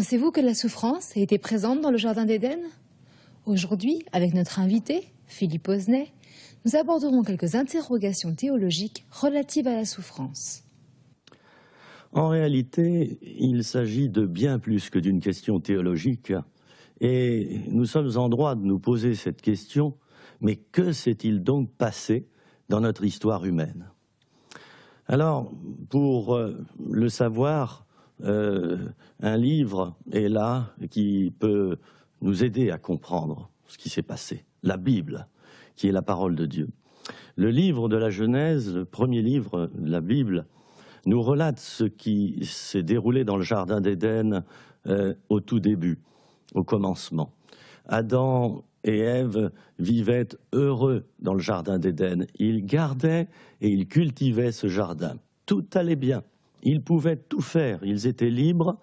Pensez-vous que la souffrance ait été présente dans le Jardin d'Éden? Aujourd'hui, avec notre invité, Philippe Osnet, nous aborderons quelques interrogations théologiques relatives à la souffrance. En réalité, il s'agit de bien plus que d'une question théologique, et nous sommes en droit de nous poser cette question, mais que s'est-il donc passé dans notre histoire humaine? Alors, pour le savoir, un livre est là qui peut nous aider à comprendre ce qui s'est passé, la Bible, qui est la parole de Dieu. Le livre de la Genèse, le premier livre de la Bible, nous relate ce qui s'est déroulé dans le Jardin d'Éden au tout début, au commencement. Adam et Ève vivaient heureux dans le Jardin d'Éden. Ils gardaient et ils cultivaient ce jardin. Tout allait bien. Ils pouvaient tout faire. Ils étaient libres,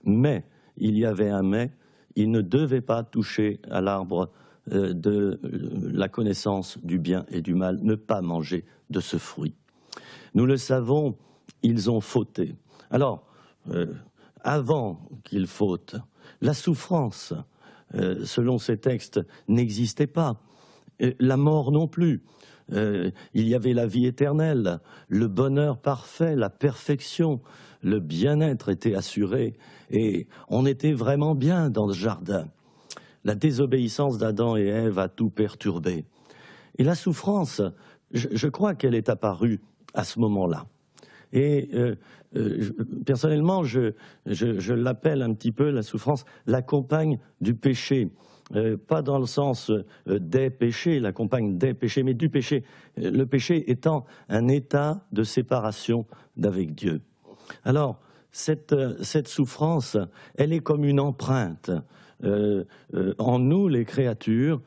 mais il y avait un mais. Ils ne devaient pas toucher à l'arbre de la connaissance du bien et du mal, ne pas manger de ce fruit. Nous le savons, ils ont fauté. Alors, avant qu'ils fautent, la souffrance, selon ces textes, n'existait pas. La mort non plus. Il y avait la vie éternelle, le bonheur parfait, la perfection, le bien-être était assuré et on était vraiment bien dans ce jardin. La désobéissance d'Adam et Ève a tout perturbé. Et la souffrance, je crois qu'elle est apparue à ce moment-là. Et personnellement, je l'appelle un petit peu, la souffrance, la compagne du péché. Pas dans le sens des péchés, la compagne des péchés, mais du péché. Le péché étant un état de séparation d'avec Dieu. Alors, cette souffrance, elle est comme une empreinte en nous, les créatures.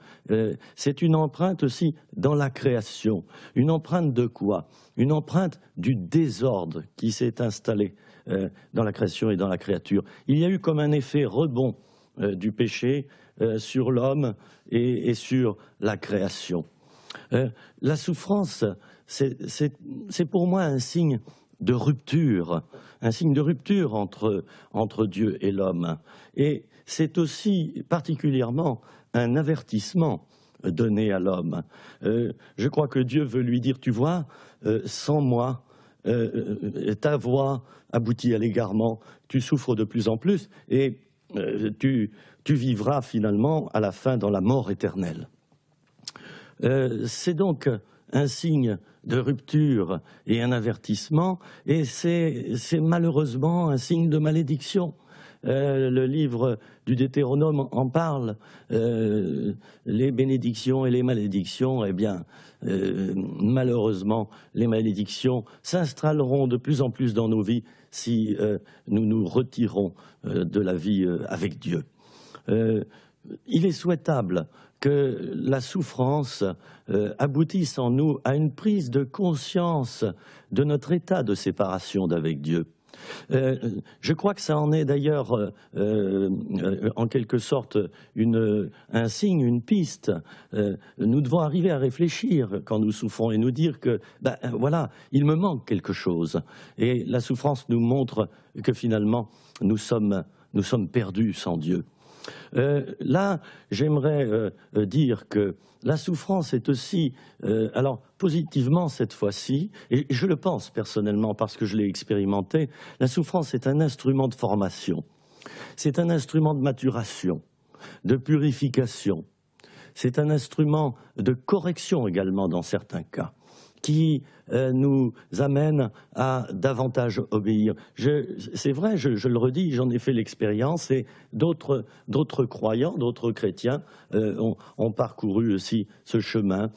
C'est une empreinte aussi dans la création. Une empreinte de quoi? Une empreinte du désordre qui s'est installé dans la création et dans la créature. Il y a eu comme un effet rebond du péché sur l'homme et sur la création. La souffrance, c'est pour moi un signe de rupture entre Dieu et l'homme. Et c'est aussi particulièrement un avertissement donné à l'homme. Je crois que Dieu veut lui dire, tu vois, sans moi, ta voie aboutit à l'égarement, tu souffres de plus en plus et tu vivras finalement à la fin dans la mort éternelle. C'est donc un signe de rupture et un avertissement, et c'est malheureusement un signe de malédiction. Le livre du Deutéronome en parle, les bénédictions et les malédictions, eh bien, malheureusement, les malédictions s'installeront de plus en plus dans nos vies si nous nous retirons de la vie avec Dieu. Il est souhaitable que la souffrance aboutisse en nous à une prise de conscience de notre état de séparation d'avec Dieu. Je crois que ça en est d'ailleurs en quelque sorte un signe, une piste. Nous devons arriver à réfléchir quand nous souffrons et nous dire que, voilà, il me manque quelque chose. Et la souffrance nous montre que finalement, nous sommes perdus sans Dieu. Là, j'aimerais dire que la souffrance est aussi, alors positivement cette fois-ci, et je le pense personnellement parce que je l'ai expérimenté, la souffrance est un instrument de formation, c'est un instrument de maturation, de purification, c'est un instrument de correction également dans certains cas, qui nous amène à davantage obéir. C'est vrai, je le redis, j'en ai fait l'expérience et d'autres croyants, d'autres chrétiens ont parcouru aussi ce chemin.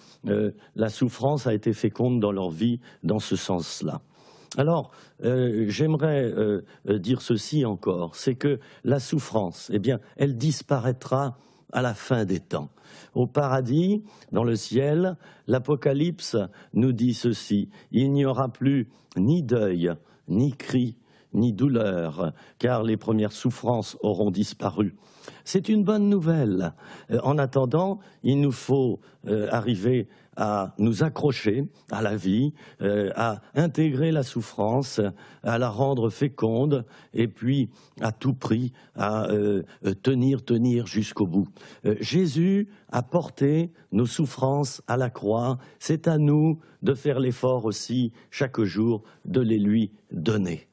La souffrance a été féconde dans leur vie dans ce sens-là. Alors, j'aimerais dire ceci encore, c'est que la souffrance, eh bien, elle disparaîtra à la fin des temps. Au paradis, dans le ciel, l'Apocalypse nous dit ceci, il n'y aura plus ni deuil, ni cri, ni douleur, car les premières souffrances auront disparu. C'est une bonne nouvelle. En attendant, il nous faut arriver à nous accrocher à la vie, à intégrer la souffrance, à la rendre féconde, et puis à tout prix à tenir jusqu'au bout. Jésus a porté nos souffrances à la croix. C'est à nous de faire l'effort aussi chaque jour de les lui donner.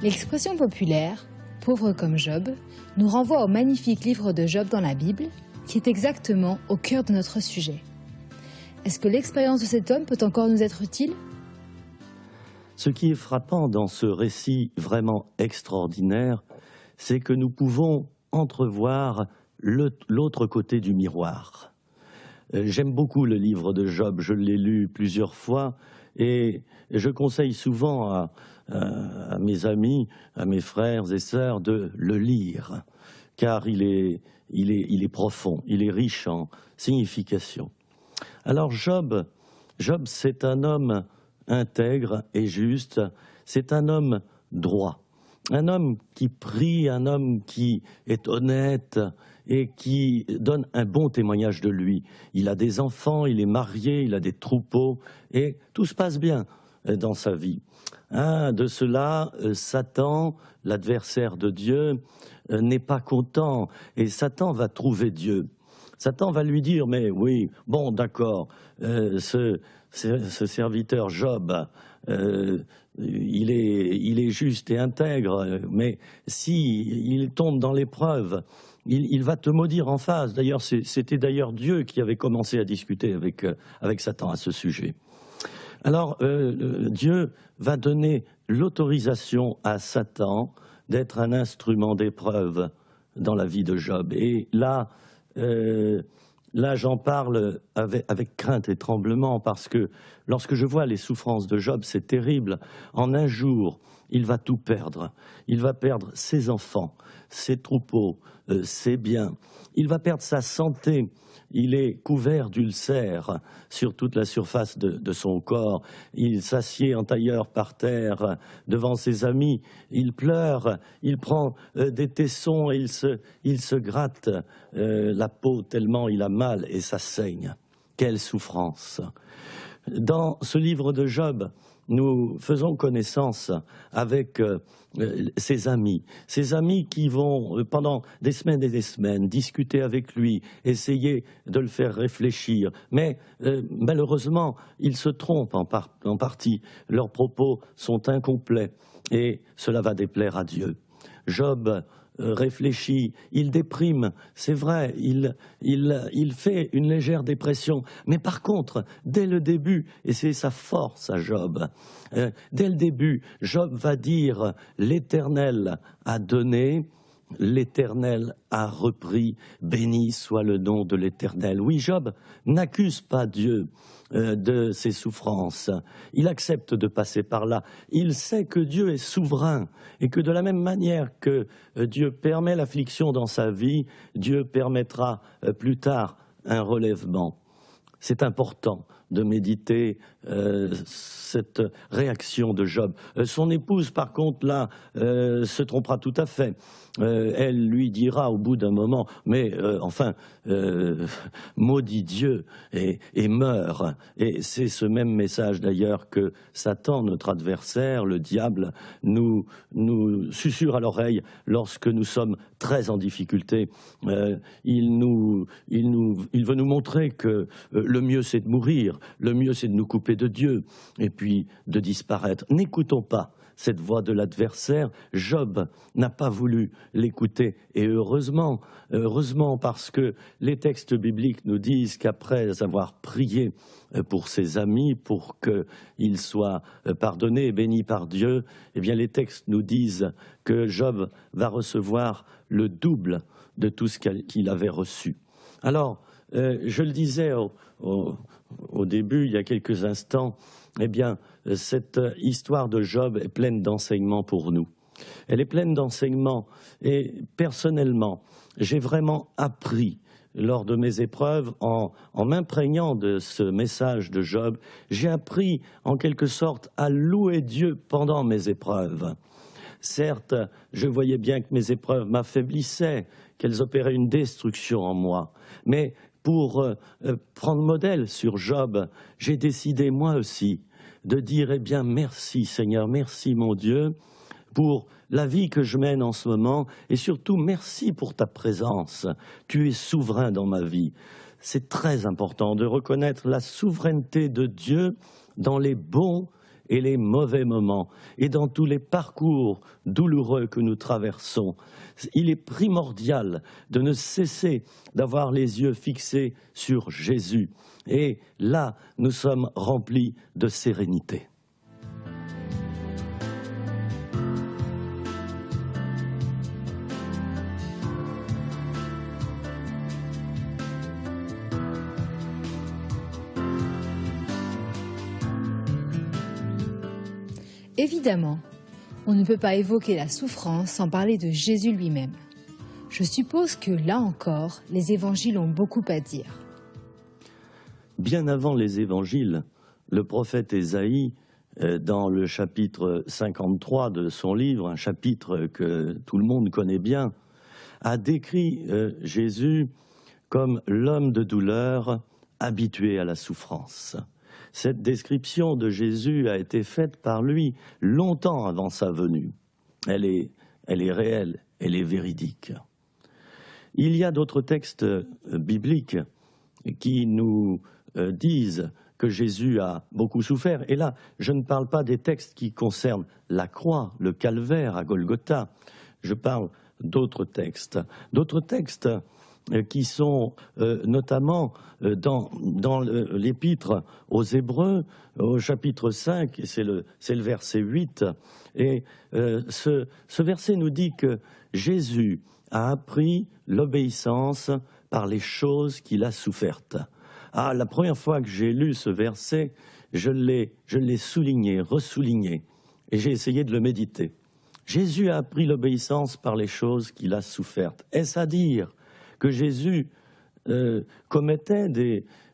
L'expression populaire « pauvre comme Job » nous renvoie au magnifique livre de Job dans la Bible, qui est exactement au cœur de notre sujet. Est-ce que l'expérience de cet homme peut encore nous être utile ? Ce qui est frappant dans ce récit vraiment extraordinaire, c'est que nous pouvons entrevoir l'autre côté du miroir. J'aime beaucoup le livre de Job, je l'ai lu plusieurs fois et je conseille souvent à mes amis, à mes frères et sœurs de le lire, car il est profond, il est riche en signification. Alors Job, c'est un homme intègre et juste, c'est un homme droit, un homme qui prie, un homme qui est honnête et qui donne un bon témoignage de lui. Il a des enfants, il est marié, il a des troupeaux et tout se passe bien dans sa vie. De cela, Satan, l'adversaire de Dieu, n'est pas content et Satan va trouver Dieu. Satan va lui dire, mais oui, bon d'accord, ce serviteur Job, il est juste et intègre, mais s'il tombe dans l'épreuve, il va te maudire en face. D'ailleurs, c'était d'ailleurs Dieu qui avait commencé à discuter avec Satan à ce sujet. Alors, Dieu va donner l'autorisation à Satan d'être un instrument d'épreuve dans la vie de Job. Et là j'en parle avec crainte et tremblement parce que lorsque je vois les souffrances de Job, c'est terrible. En un jour, il va tout perdre. Il va perdre ses enfants, ses troupeaux, ses biens. Il va perdre sa santé. Il est couvert d'ulcères sur toute la surface de son corps. Il s'assied en tailleur par terre devant ses amis. Il pleure, il prend des tessons et il se gratte la peau tellement il a mal et ça saigne. Quelle souffrance! Dans ce livre de Job, nous faisons connaissance avec ses amis qui vont pendant des semaines et des semaines discuter avec lui, essayer de le faire réfléchir. Mais malheureusement, ils se trompent en partie. Leurs propos sont incomplets et cela va déplaire à Dieu. Job réfléchit, il déprime, c'est vrai, il fait une légère dépression, mais par contre, dès le début, et c'est sa force à Job, dès le début, Job va dire « L'Éternel a donné, l'Éternel a repris, béni soit le nom de l'Éternel ». Oui, Job n'accuse pas Dieu de ses souffrances. Il accepte de passer par là. Il sait que Dieu est souverain et que de la même manière que Dieu permet l'affliction dans sa vie, Dieu permettra plus tard un relèvement. C'est important de méditer cette réaction de Job. Son épouse, par contre, là, se trompera tout à fait. Elle lui dira au bout d'un moment, mais maudit Dieu et meurt. Et c'est ce même message d'ailleurs que Satan, notre adversaire, le diable, nous susurre à l'oreille lorsque nous sommes très en difficulté. Il veut nous montrer que le mieux c'est de mourir, le mieux c'est de nous couper de Dieu et puis de disparaître. N'écoutons pas cette voix de l'adversaire. Job n'a pas voulu l'écouter et heureusement parce que les textes bibliques nous disent qu'après avoir prié pour ses amis, pour qu'ils soient pardonnés et bénis par Dieu, eh bien les textes nous disent que Job va recevoir le double de tout ce qu'il avait reçu. Alors, je le disais au début, il y a quelques instants, eh bien, cette histoire de Job est pleine d'enseignements pour nous. Elle est pleine d'enseignements et personnellement, j'ai vraiment appris lors de mes épreuves, en m'imprégnant de ce message de Job, j'ai appris en quelque sorte à louer Dieu pendant mes épreuves. Certes, je voyais bien que mes épreuves m'affaiblissaient, qu'elles opéraient une destruction en moi, mais pour prendre modèle sur Job, j'ai décidé moi aussi de dire, eh bien, merci Seigneur, merci mon Dieu, pour la vie que je mène en ce moment, et surtout merci pour ta présence. Tu es souverain dans ma vie. C'est très important de reconnaître la souveraineté de Dieu dans les bons et les mauvais moments, et dans tous les parcours douloureux que nous traversons. Il est primordial de ne cesser d'avoir les yeux fixés sur Jésus. Et là, nous sommes remplis de sérénité. Évidemment, on ne peut pas évoquer la souffrance sans parler de Jésus lui-même. Je suppose que, là encore, les évangiles ont beaucoup à dire. Bien avant les évangiles, le prophète Ésaïe, dans le chapitre 53 de son livre, un chapitre que tout le monde connaît bien, a décrit Jésus comme l'homme de douleur habitué à la souffrance. Cette description de Jésus a été faite par lui longtemps avant sa venue. Elle est réelle, elle est véridique. Il y a d'autres textes bibliques qui nous disent que Jésus a beaucoup souffert. Et là, je ne parle pas des textes qui concernent la croix, le calvaire à Golgotha. Je parle d'autres textes qui sont notamment dans l'épître aux Hébreux, au chapitre 5, et c'est le verset 8. Et ce verset nous dit que Jésus a appris l'obéissance par les choses qu'il a souffertes. Ah, la première fois que j'ai lu ce verset, je l'ai souligné, ressouligné, et j'ai essayé de le méditer. Jésus a appris l'obéissance par les choses qu'il a souffertes. Est-ce à dire que Jésus commettait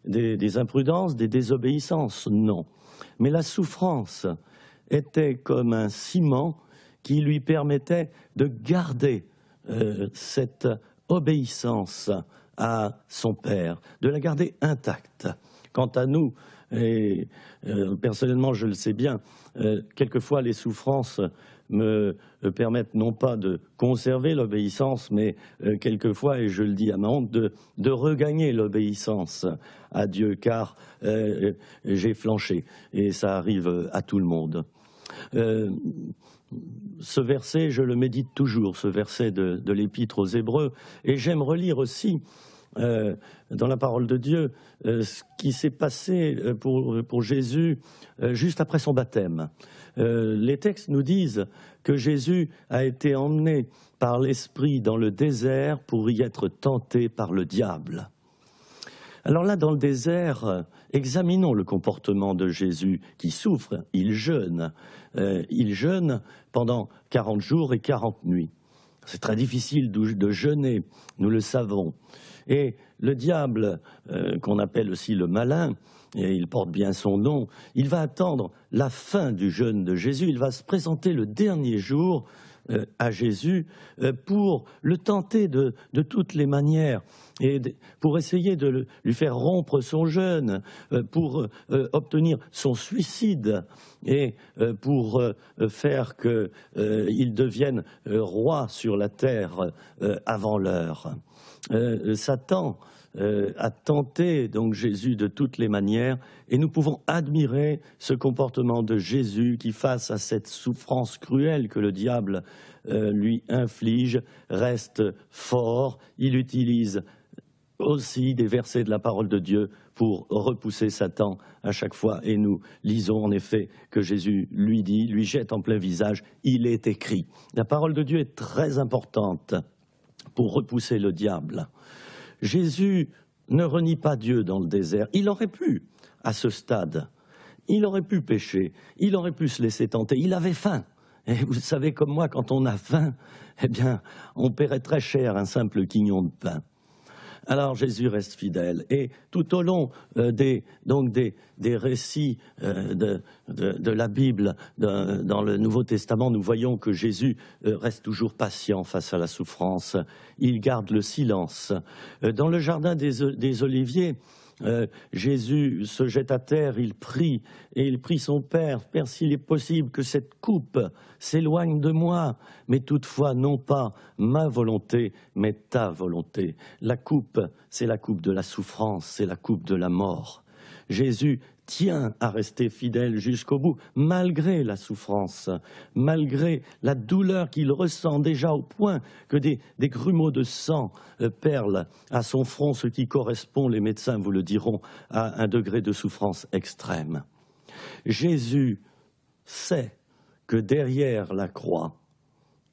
des imprudences, des désobéissances? Non. Mais la souffrance était comme un ciment qui lui permettait de garder cette obéissance à son Père, de la garder intacte. Quant à nous, et personnellement je le sais bien, quelquefois les souffrances me permettent non pas de conserver l'obéissance, mais quelquefois, et je le dis à ma honte, de regagner l'obéissance à Dieu, car j'ai flanché, et ça arrive à tout le monde. Ce verset, je le médite toujours, ce verset de l'Épître aux Hébreux, et j'aime relire aussi dans la parole de Dieu ce qui s'est passé pour Jésus juste après son baptême. Les textes nous disent que Jésus a été emmené par l'Esprit dans le désert pour y être tenté par le diable. Alors là, dans le désert, examinons le comportement de Jésus qui souffre, il jeûne pendant 40 jours et 40 nuits. C'est très difficile de jeûner, nous le savons. Et le diable, qu'on appelle aussi le malin, et il porte bien son nom, il va attendre la fin du jeûne de Jésus, il va se présenter le dernier jour à Jésus pour le tenter de toutes les manières et pour essayer de lui faire rompre son jeûne, pour obtenir son suicide et pour faire qu'il devienne roi sur la terre avant l'heure. Satan a tenté donc Jésus de toutes les manières et nous pouvons admirer ce comportement de Jésus qui, face à cette souffrance cruelle que le diable lui inflige, reste fort. Il utilise aussi des versets de la parole de Dieu pour repousser Satan à chaque fois. Et nous lisons en effet que Jésus lui jette en plein visage, il est écrit. La parole de Dieu est très importante pour repousser le diable. Jésus ne renie pas Dieu dans le désert. Il aurait pu, à ce stade. il aurait pu pécher, il aurait pu se laisser tenter, il avait faim. Et vous savez comme moi, quand on a faim, eh bien, on paierait très cher un simple quignon de pain. Alors Jésus reste fidèle. Et tout au long des récits de la Bible, dans le Nouveau Testament, nous voyons que Jésus reste toujours patient face à la souffrance. Il garde le silence. Dans le jardin des Oliviers, Jésus se jette à terre, il prie, et il prie son Père, « Père, s'il est possible que cette coupe s'éloigne de moi, mais toutefois non pas ma volonté, mais ta volonté. » La coupe, c'est la coupe de la souffrance, c'est la coupe de la mort. Jésus tient à rester fidèle jusqu'au bout, malgré la souffrance, malgré la douleur qu'il ressent déjà au point que des grumeaux de sang perlent à son front, ce qui correspond, les médecins vous le diront, à un degré de souffrance extrême. Jésus sait que derrière la croix,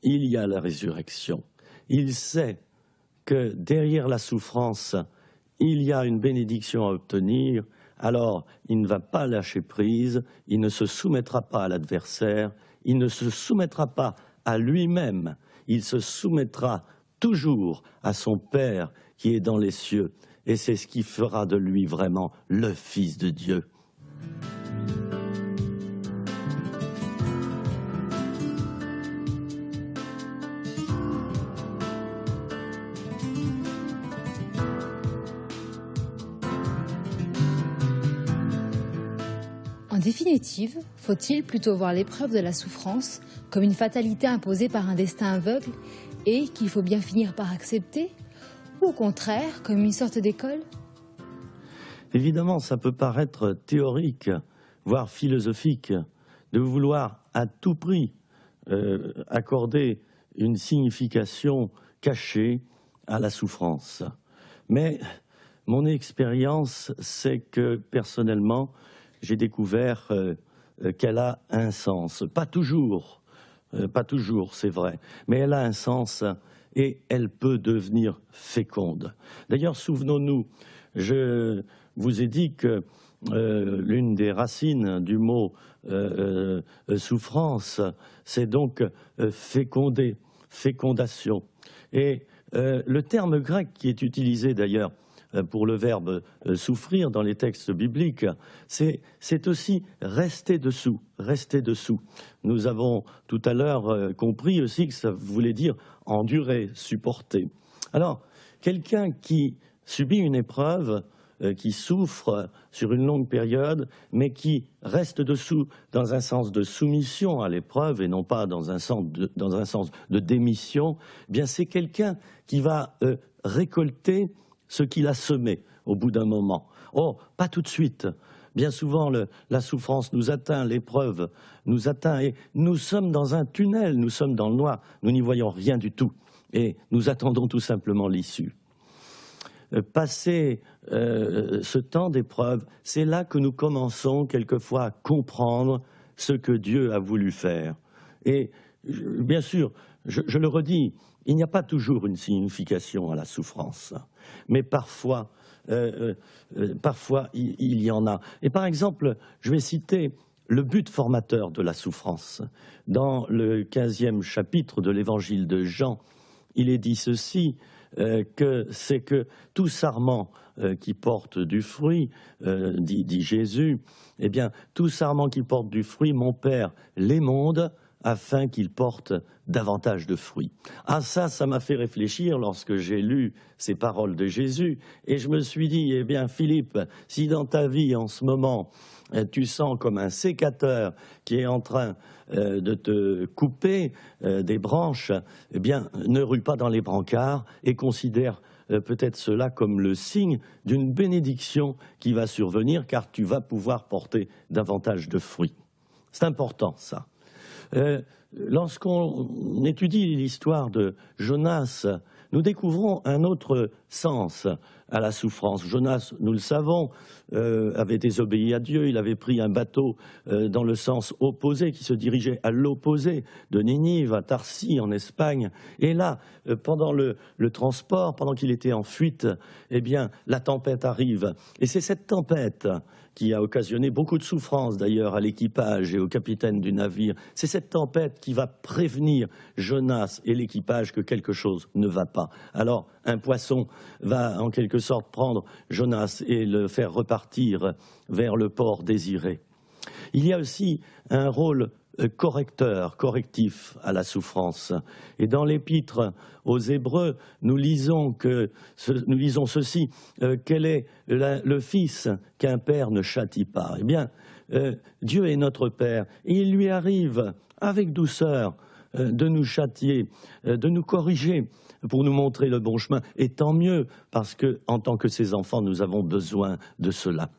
il y a la résurrection. Il sait que derrière la souffrance, il y a une bénédiction à obtenir. Alors, il ne va pas lâcher prise, il ne se soumettra pas à l'adversaire, il ne se soumettra pas à lui-même, il se soumettra toujours à son Père qui est dans les cieux. Et c'est ce qui fera de lui vraiment le Fils de Dieu. En définitive, faut-il plutôt voir l'épreuve de la souffrance comme une fatalité imposée par un destin aveugle et qu'il faut bien finir par accepter, ou au contraire comme une sorte d'école? Évidemment, ça peut paraître théorique, voire philosophique, de vouloir à tout prix accorder une signification cachée à la souffrance. Mais mon expérience, c'est que personnellement, j'ai découvert qu'elle a un sens. Pas toujours, c'est vrai, mais elle a un sens et elle peut devenir féconde. D'ailleurs, souvenons-nous, je vous ai dit que l'une des racines du mot souffrance, c'est donc féconder, fécondation. Et le terme grec qui est utilisé d'ailleurs pour le verbe souffrir dans les textes bibliques, c'est aussi rester dessous, rester dessous. Nous avons tout à l'heure compris aussi que ça voulait dire endurer, supporter. Alors, quelqu'un qui subit une épreuve, qui souffre sur une longue période, mais qui reste dessous dans un sens de soumission à l'épreuve et non pas dans un sens de démission, eh bien c'est quelqu'un qui va récolter ce qu'il a semé au bout d'un moment. Oh, pas tout de suite. Bien souvent, la souffrance nous atteint, l'épreuve nous atteint, et nous sommes dans un tunnel, nous sommes dans le noir, nous n'y voyons rien du tout, et nous attendons tout simplement l'issue. Passer ce temps d'épreuve, c'est là que nous commençons quelquefois à comprendre ce que Dieu a voulu faire. Et bien sûr, je le redis, il n'y a pas toujours une signification à la souffrance, mais parfois il y en a. Et par exemple, je vais citer le but formateur de la souffrance. Dans le 15e chapitre de l'évangile de Jean, il est dit ceci, que c'est que tout sarment qui porte du fruit, dit Jésus, eh bien, tout sarment qui porte du fruit, mon Père l'émonde, afin qu'il porte davantage de fruits. Ah ça m'a fait réfléchir lorsque j'ai lu ces paroles de Jésus, et je me suis dit, eh bien Philippe, si dans ta vie en ce moment, tu sens comme un sécateur qui est en train de te couper des branches, eh bien ne rue pas dans les brancards et considère peut-être cela comme le signe d'une bénédiction qui va survenir, car tu vas pouvoir porter davantage de fruits. C'est important ça. Lorsqu'on étudie l'histoire de Jonas, nous découvrons un autre sens à la souffrance. Jonas, nous le savons, avait désobéi à Dieu, il avait pris un bateau dans le sens opposé, qui se dirigeait à l'opposé de Ninive, à Tarsis, en Espagne. Et là, pendant le transport, pendant qu'il était en fuite, eh bien, la tempête arrive. Et c'est cette tempête qui a occasionné beaucoup de souffrance d'ailleurs à l'équipage et au capitaine du navire. C'est cette tempête qui va prévenir Jonas et l'équipage que quelque chose ne va pas. Alors, un poisson va en quelque sorte prendre Jonas et le faire repartir vers le port désiré. Il y a aussi un rôle correctif à la souffrance. Et dans l'épître aux Hébreux, nous lisons ceci, quel est le Fils qu'un père ne châtie pas? Eh bien, Dieu est notre Père, et il lui arrive avec douceur de nous châtier, de nous corriger pour nous montrer le bon chemin. Et tant mieux, parce que, en tant que ses enfants, nous avons besoin de cela.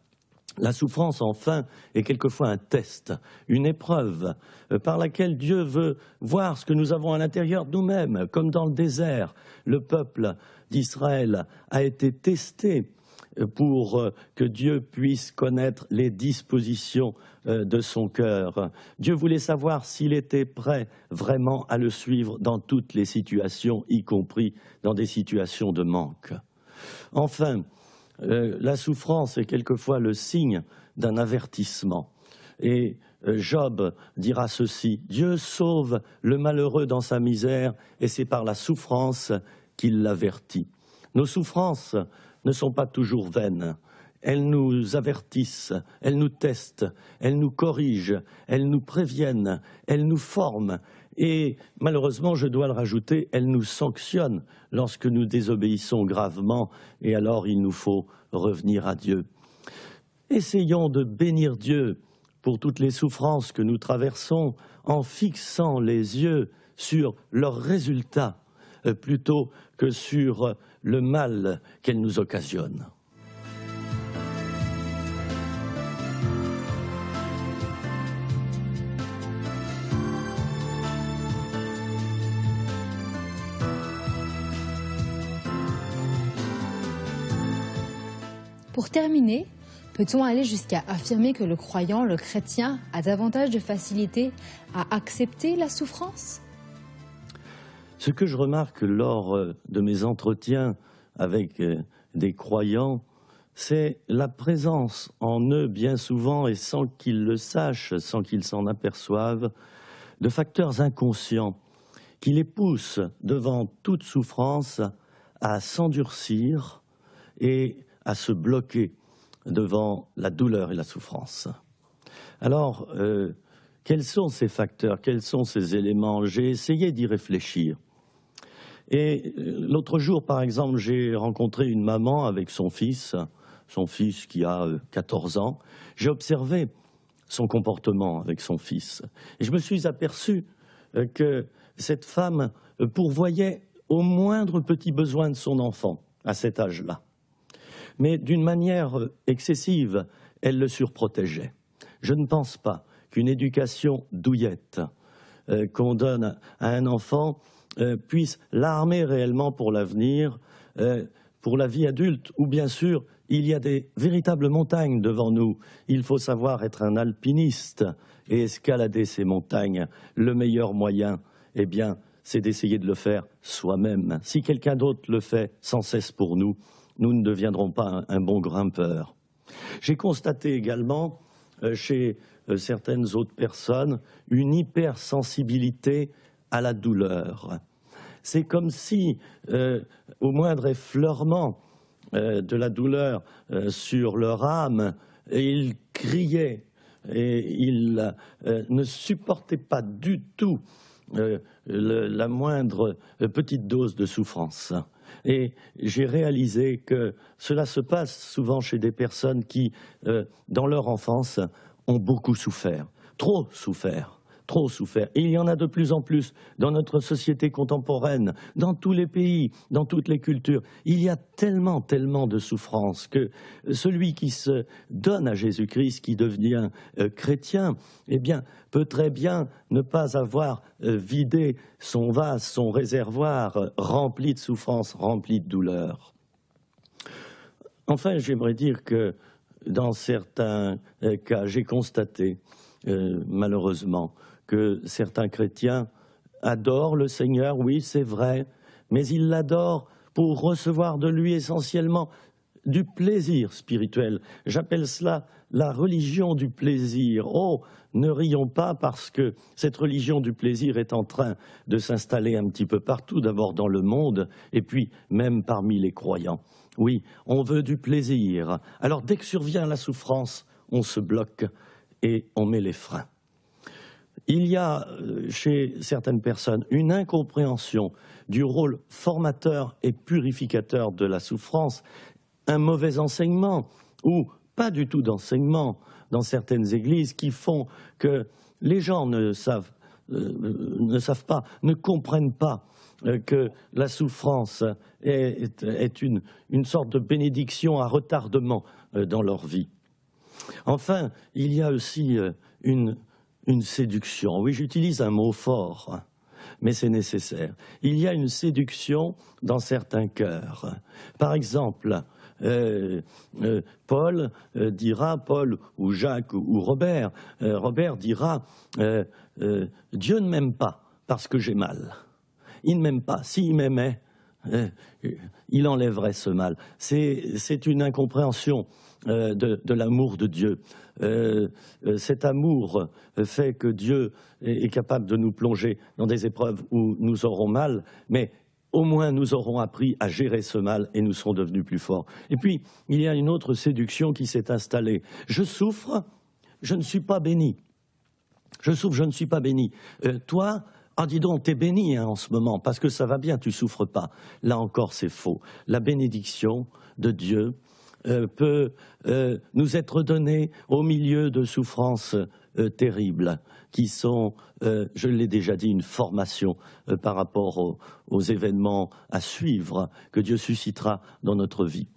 La souffrance, enfin, est quelquefois un test, une épreuve par laquelle Dieu veut voir ce que nous avons à l'intérieur de nous-mêmes. Comme dans le désert, le peuple d'Israël a été testé pour que Dieu puisse connaître les dispositions de son cœur. Dieu voulait savoir s'il était prêt vraiment à le suivre dans toutes les situations, y compris dans des situations de manque. Enfin, la souffrance est quelquefois le signe d'un avertissement. Et Job dira ceci: Dieu sauve le malheureux dans sa misère, et c'est par la souffrance qu'il l'avertit. Nos souffrances ne sont pas toujours vaines. Elles nous avertissent, elles nous testent, elles nous corrigent, elles nous préviennent, elles nous forment. Et malheureusement, je dois le rajouter, elles nous sanctionnent lorsque nous désobéissons gravement, et alors il nous faut revenir à Dieu. Essayons de bénir Dieu pour toutes les souffrances que nous traversons en fixant les yeux sur leurs résultats plutôt que sur le mal qu'elles nous occasionnent. Pour terminer, peut-on aller jusqu'à affirmer que le croyant, le chrétien, a davantage de facilité à accepter la souffrance ? Ce que je remarque lors de mes entretiens avec des croyants, c'est la présence en eux, bien souvent, et sans qu'ils le sachent, sans qu'ils s'en aperçoivent, de facteurs inconscients qui les poussent, devant toute souffrance, à s'endurcir et à se bloquer devant la douleur et la souffrance. Alors, quels sont ces facteurs, quels sont ces éléments? J'ai essayé d'y réfléchir. Et l'autre jour, par exemple, j'ai rencontré une maman avec son fils qui a 14 ans. J'ai observé son comportement avec son fils. Et je me suis aperçu que cette femme pourvoyait au moindre petit besoin de son enfant à cet âge-là. Mais d'une manière excessive, elle le surprotégeait. Je ne pense pas qu'une éducation douillette qu'on donne à un enfant puisse l'armer réellement pour l'avenir, pour la vie adulte, où bien sûr, il y a des véritables montagnes devant nous. Il faut savoir être un alpiniste et escalader ces montagnes. Le meilleur moyen, eh bien, c'est d'essayer de le faire soi-même. Si quelqu'un d'autre le fait sans cesse pour nous, nous ne deviendrons pas un bon grimpeur. J'ai constaté également chez certaines autres personnes une hypersensibilité à la douleur. C'est comme si, au moindre effleurement de la douleur sur leur âme, ils criaient et ils ne supportaient pas du tout la moindre petite dose de souffrance. Et j'ai réalisé que cela se passe souvent chez des personnes qui, dans leur enfance, ont beaucoup souffert, trop souffert. Et il y en a de plus en plus dans notre société contemporaine, dans tous les pays, dans toutes les cultures. Il y a tellement de souffrance que celui qui se donne à Jésus-Christ, qui devient chrétien, eh bien, peut très bien ne pas avoir vidé son vase, son réservoir rempli de souffrance, rempli de douleur. Enfin, j'aimerais dire que dans certains cas, j'ai constaté, malheureusement, que certains chrétiens adorent le Seigneur, oui, c'est vrai, mais ils l'adorent pour recevoir de lui essentiellement du plaisir spirituel. J'appelle cela la religion du plaisir. Oh, ne rions pas parce que cette religion du plaisir est en train de s'installer un petit peu partout, d'abord dans le monde et puis même parmi les croyants. Oui, on veut du plaisir. Alors dès que survient la souffrance, on se bloque et on met les freins. Il y a chez certaines personnes une incompréhension du rôle formateur et purificateur de la souffrance, un mauvais enseignement ou pas du tout d'enseignement dans certaines églises qui font que les gens ne savent pas, ne comprennent pas que la souffrance est une sorte de bénédiction à retardement dans leur vie. Enfin, il y a aussi une séduction. Oui, j'utilise un mot fort, mais c'est nécessaire. Il y a une séduction dans certains cœurs. Par exemple, Paul ou Jacques ou Robert dira Dieu ne m'aime pas parce que j'ai mal. Il ne m'aime pas. S'il m'aimait, il enlèverait ce mal. C'est une incompréhension de l'amour de Dieu. Cet amour fait que Dieu est capable de nous plonger dans des épreuves où nous aurons mal, mais au moins nous aurons appris à gérer ce mal et nous serons devenus plus forts. Et puis, il y a une autre séduction qui s'est installée. Je souffre, je ne suis pas béni. Je souffre, je ne suis pas béni. Toi, dis donc, t'es béni en ce moment, parce que ça va bien, tu souffres pas. Là encore, c'est faux. La bénédiction de Dieu peut nous être donnée au milieu de souffrances terribles, qui sont, je l'ai déjà dit, une formation par rapport aux événements à suivre que Dieu suscitera dans notre vie.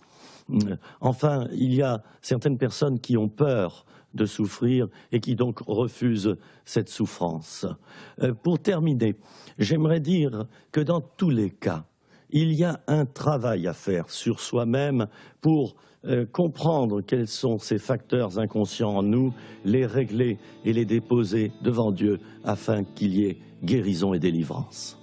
Enfin, il y a certaines personnes qui ont peur de souffrir et qui donc refusent cette souffrance. Pour terminer, j'aimerais dire que dans tous les cas, il y a un travail à faire sur soi-même pour comprendre quels sont ces facteurs inconscients en nous, les régler et les déposer devant Dieu afin qu'il y ait guérison et délivrance.